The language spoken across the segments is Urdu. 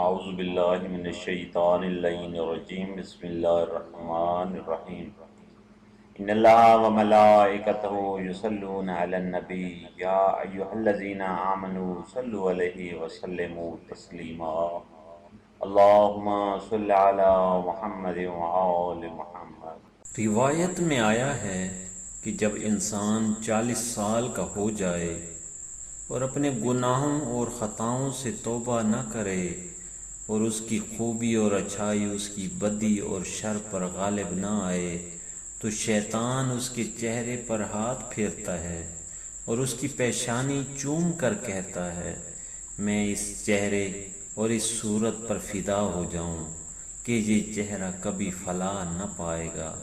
اعوذ باللہ من الشیطان اللعین الرجیم بسم اللہ الرحمن الرحیم ان اللہ وملائکتہ یصلون علی النبی یا ایہا الذین آمنوا صلوا علیہ وسلموا تسلیما اللہم صل علی محمد وآل محمد۔ روایت میں آیا ہے کہ جب انسان 40 سال کا ہو جائے اور اپنے گناہوں اور خطاؤں سے توبہ نہ کرے اور اس کی خوبی اور اچھائی اس کی بدی اور شر پر غالب نہ آئے تو شیطان اس کے چہرے پر ہاتھ پھیرتا ہے اور اس کی پیشانی چوم کر کہتا ہے، میں اس چہرے اور اس صورت پر فدا ہو جاؤں کہ یہ چہرہ کبھی فلاح نہ پائے گا۔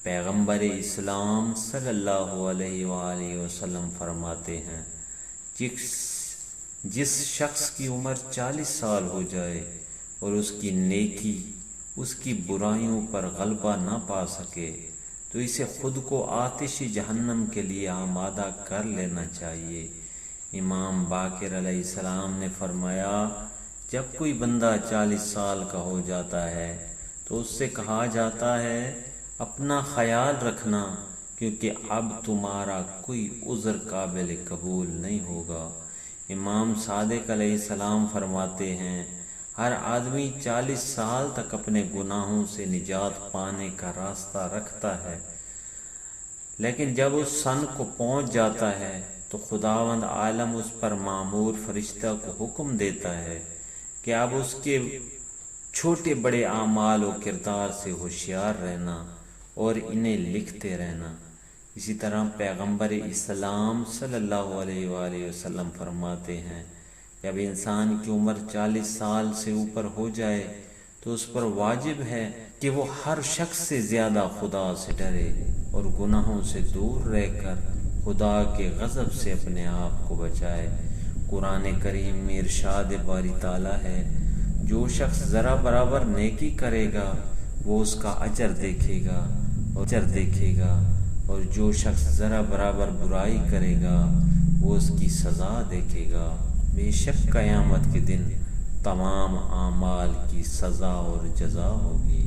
پیغمبر اسلام صلی اللہ علیہ وآلہ وسلم فرماتے ہیں، جس شخص کی عمر 40 سال ہو جائے اور اس کی نیکی اس کی برائیوں پر غلبہ نہ پا سکے تو اسے خود کو آتش جہنم کے لیے آمادہ کر لینا چاہیے۔ امام باقر علیہ السلام نے فرمایا، جب کوئی بندہ 40 سال کا ہو جاتا ہے تو اس سے کہا جاتا ہے اپنا خیال رکھنا، کیونکہ اب تمہارا کوئی عذر قابل قبول نہیں ہوگا۔ امام صادق علیہ السلام فرماتے ہیں، ہر آدمی 40 سال تک اپنے گناہوں سے نجات پانے کا راستہ رکھتا ہے، لیکن جب اس سن کو پہنچ جاتا ہے تو خداوند عالم اس پر مامور فرشتہ کو حکم دیتا ہے کہ اب اس کے چھوٹے بڑے اعمال و کردار سے ہوشیار رہنا اور انہیں لکھتے رہنا۔ اسی طرح پیغمبر اسلام صلی اللہ علیہ وآلہ وسلم فرماتے ہیں، جب انسان کی عمر 40 سال سے اوپر ہو جائے تو اس پر واجب ہے کہ وہ ہر شخص سے زیادہ خدا سے ڈرے اور گناہوں سے دور رہ کر خدا کے غضب سے اپنے آپ کو بچائے۔ قرآن کریم میں ارشاد باری تعالیٰ ہے، جو شخص ذرا برابر نیکی کرے گا وہ اس کا اجر دیکھے گا اور جو شخص ذرا برابر برائی کرے گا وہ اس کی سزا دیکھے گا۔ بے شک قیامت کے دن تمام اعمال کی سزا اور جزا ہوگی۔